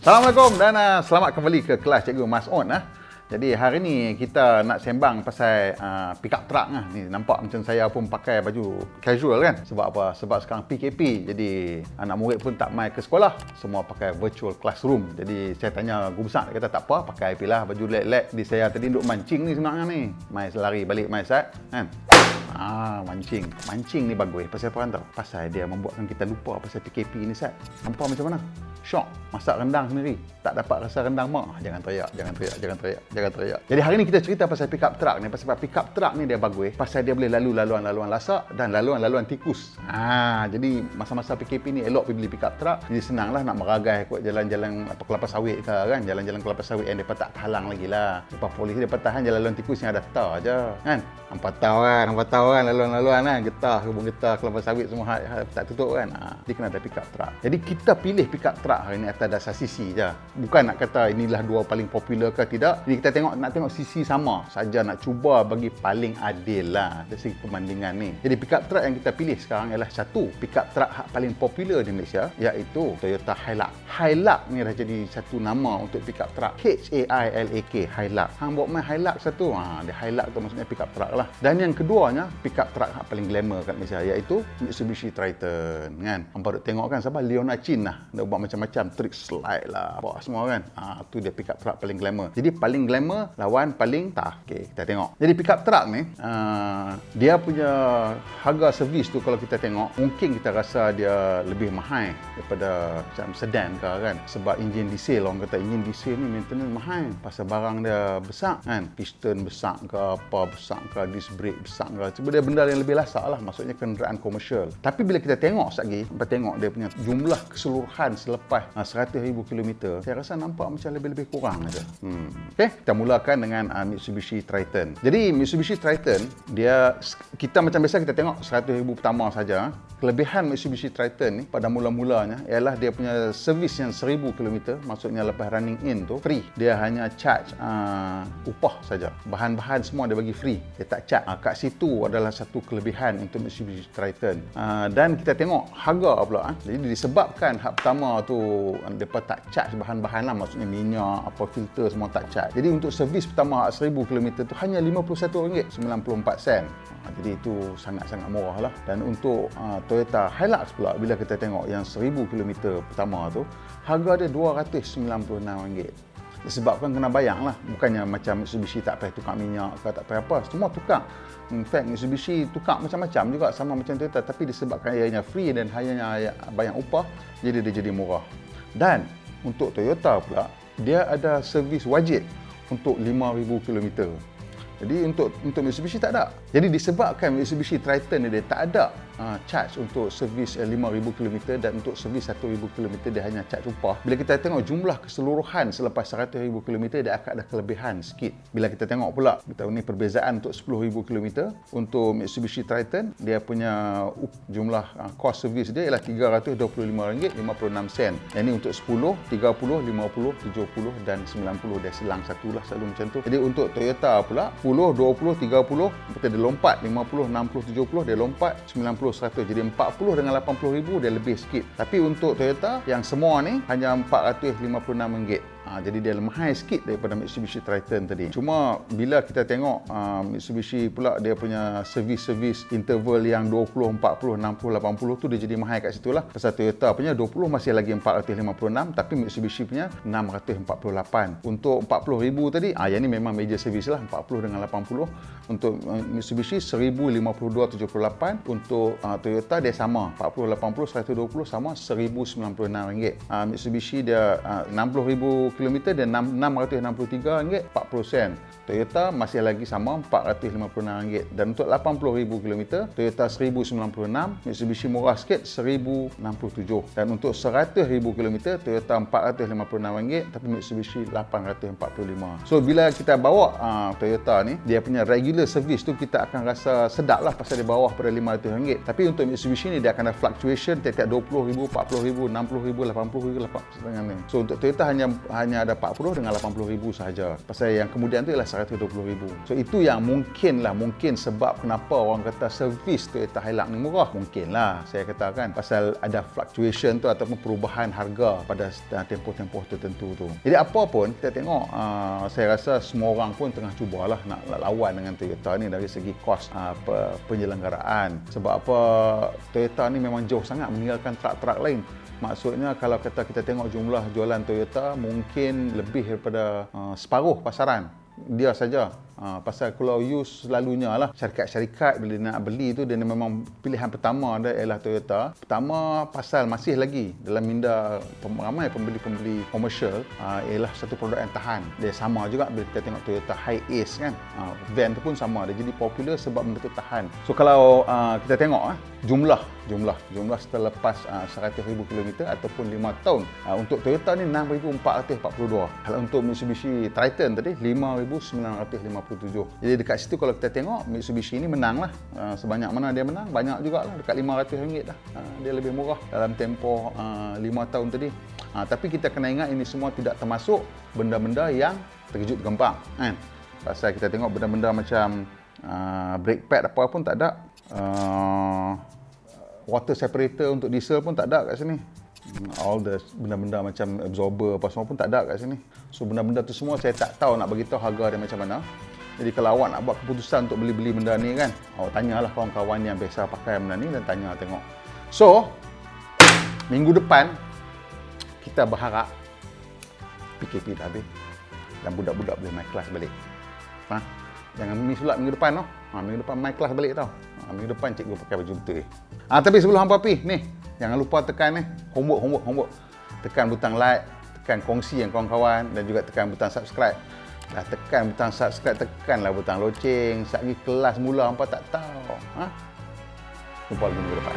Assalamualaikum dan selamat kembali ke kelas Cikgu Mas On. Jadi hari ni kita nak sembang pasal pickup truck lah. Ni nampak macam saya pun pakai baju casual kan. Sebab apa? Sebab sekarang PKP. Jadi anak murid pun tak mai ke sekolah. Semua pakai virtual classroom. Jadi saya tanya guru besar, dia kata tak apa, pakai pilah baju lek-lek. Di saya tadi duduk mancing ni sebenarnya ni. Mai selari balik mai Ustaz kan. Mancing. Mancing ni bagus. Pasal apa tahu? Pasal dia membuatkan kita lupa pasal PKP ni Ustaz. Nampak macam mana? Syok. Masak rendang sendiri. Tak dapat rasa rendang mak. Jangan teriak. Jadi hari ni kita cerita pasal pickup truck ni. Pasal pickup truck ni dia bagus. Pasal dia boleh lalu laluan lasak dan laluan tikus. Jadi masa-masa PKP ni elok pergi beli pickup truck. Jadi senanglah nak meragai kot jalan-jalan kelapa sawit ke kan. Jalan-jalan kelapa sawit yang mereka tak halang lagi lah. Lepas polis dia tahan jalan-laluan tikus yang ada tar je kan. Hampa tahu kan laluan-laluan kan. Kebun getah, kelapa sawit semua tak tutup kan. Dia kena ada pickup truck. Jadi kita pilih pickup truck hari ni atas dasar sisi je. Bukan nak kata inilah dua paling popular ke tidak. Jadi kita nak tengok sisi sama saja, nak cuba bagi paling adil lah dari segi perbandingan ni. Jadi pickup truck yang kita pilih sekarang ialah satu pickup truck paling popular di Malaysia, iaitu Toyota Hilux. Hilux ni dah jadi satu nama untuk pickup truck. H-A-I-L-A-K, Hilux. Hang bawa main Hilux satu, dia Hilux tu maksudnya pickup truck lah. Dan yang keduanya pickup truck paling glamour kat Malaysia, iaitu Mitsubishi Triton kan. Hang baru tengok kan siapa Leona Chin lah, dia buat macam-macam trick slide lah apa semua kan. Tu dia pickup truck paling glamour. Jadi paling glamour lawan paling tak. Okey, kita tengok. Jadi pickup truck ni dia punya harga servis tu kalau kita tengok mungkin kita rasa dia lebih mahal daripada macam sedan ke kan. Sebab enjin diesel, orang kata enjin diesel ni maintenance mahal. Pasal barang dia besar kan. Piston besar ke apa besar ke, disc brake besar ke. Cuba dia benda yang lebih lasak lah. Maksudnya kenderaan komersial. Tapi bila kita tengok sekali, kita tengok dia punya jumlah keseluruhan selepas 100,000 km, saya rasa nampak macam lebih-lebih kurang aja. Okey, kita mulakan dengan Mitsubishi Triton. Jadi Mitsubishi Triton, kita macam biasa kita tengok 100,000 pertama saja. Kelebihan Mitsubishi Triton ni pada mula-mulanya ialah dia punya servis yang 1,000 km, maksudnya lepas running in tu free. Dia hanya charge upah saja. Bahan-bahan semua dia bagi free. Dia tak charge. Kat situ adalah satu kelebihan untuk Mitsubishi Triton. Dan kita tengok harga pula. Jadi disebabkan hak pertama tu mereka tak charge bahan-bahan lah, maksudnya minyak, apa filter semua tak charge. Jadi untuk servis pertama 1,000 km tu hanya RM51.94. Jadi itu sangat-sangat murah lah. Dan untuk Toyota Hilux pula, bila kita tengok yang 1,000 km pertama tu, harga dia RM296. Disebabkan kena bayang lah. Bukannya macam Mitsubishi tak payah tukar minyak ke, tak payah apa. Semua tukar. In fact, Mitsubishi tukar macam-macam juga, sama macam Toyota. Tapi disebabkan ianya free dan hanya bayang upah, jadi dia jadi murah. Dan untuk Toyota pula, dia ada servis wajib untuk 5,000 km. Jadi untuk Mitsubishi tak ada. Jadi disebabkan Mitsubishi Triton dia tak ada charge untuk servis 5,000 km dan untuk servis 1,000 km dia hanya charge upah. Bila kita tengok jumlah keseluruhan selepas 100,000 km, dia akan ada kelebihan sikit. Bila kita tengok pula, kita ni perbezaan untuk 10,000 km. Untuk Mitsubishi Triton, dia punya jumlah cost servis dia ialah RM325.56. Yang ni untuk 10, 30, 50, 70 dan 90. Dia selang satu lah selalu macam tu. Jadi untuk Toyota pula, 10, 20, 30, kita dia lompat 50, 60, 70, dia lompat 90, 100. Jadi 40 dengan 80,000 dia lebih sikit. Tapi untuk Toyota yang semua ni hanya RM456. Jadi dia mahal sikit daripada Mitsubishi Triton tadi. Cuma bila kita tengok Mitsubishi pula dia punya servis interval yang 20, 40, 60, 80 tu dia jadi mahal kat situ lah. Pasal Toyota punya 20 masih lagi 456, tapi Mitsubishi punya 648. Untuk 40,000 tadi, yang ni memang major servis lah, 40 dengan 80. Untuk Mitsubishi 1,052.78. Untuk Toyota dia sama, 40, 80, 120 sama RM1,096. Mitsubishi dia 60,000 km dan RM663.40. Toyota masih lagi sama RM456. Dan untuk 80,000 km, Toyota 1,096, Mitsubishi murah sikit 1,067. Dan untuk 100,000 km, Toyota RM456 tapi Mitsubishi RM845. So bila kita bawa Toyota ni, dia punya regular service tu kita akan rasa sedap lah pasal dia bawah pada RM500. Tapi untuk Mitsubishi ni dia akan ada fluctuation tiap-tiap 20,000, 40,000, 60,000, 80,000, 80,000. So untuk Toyota hanya hanya ada 40 dengan 80,000 sahaja. Pasal yang kemudian tu ialah 120,000. So itu yang mungkin sebab kenapa orang kata servis Toyota Hilux ni murah. Mungkin lah saya katakan pasal ada fluctuation tu ataupun perubahan harga pada tempoh-tempoh tertentu tu. Jadi apa pun kita tengok, saya rasa semua orang pun tengah cubalah nak lawan dengan Toyota ni dari segi kos penyelenggaraan. Sebab apa, Toyota ni memang jauh sangat meninggalkan truk-truk lain. Maksudnya kalau kita tengok jumlah jualan Toyota mungkin lebih daripada separuh pasaran dia saja. Pasal kalau you selalunya lah syarikat-syarikat bila nak beli tu, dia memang pilihan pertama dia ialah Toyota. Pertama pasal masih lagi dalam minda ramai pembeli-pembeli komersial ialah satu produk yang tahan. Dia sama juga bila kita tengok Toyota Hiace kan, van tu pun sama, dia jadi popular sebab benda tu tahan. So kalau kita tengok jumlah setelah lepas 100,000 km ataupun 5 tahun, untuk Toyota ni 6,442. Kalau untuk Mitsubishi Triton tadi 5,957. Jadi dekat situ kalau kita tengok Mitsubishi ni menang lah. Sebanyak mana dia menang, banyak juga lah, dekat RM500 dah. Dia lebih murah dalam tempoh 5 tahun tadi. Tapi kita kena ingat ini semua tidak termasuk benda-benda yang terkejut gempang kan. Pasal kita tengok benda-benda macam brake pad apa pun tak ada. Water separator untuk diesel pun tak ada kat sini. All the benda-benda macam absorber apa semua pun tak ada kat sini. So benda-benda tu semua saya tak tahu nak bagi tahu harga dia macam mana. Jadi kalau awak nak buat keputusan untuk beli benda ni kan, awak tanyalah kawan-kawan yang biasa pakai benda ni dan tanya tengok. So minggu depan kita berharap PKP dah habis dan budak-budak boleh main kelas balik. Jangan miss pula minggu depan tau. Minggu depan main kelas balik tau. Minggu depan cikgu pakai baju betul. Tapi sebelum hampa pergi ni, jangan lupa tekan homework. Tekan butang like, tekan kongsi yang kawan-kawan dan juga tekan butang subscribe. Dah tekan butang subscribe, tekanlah butang loceng. Sekali kelas mula hampa tak tahu. Jumpa lagi minggu depan.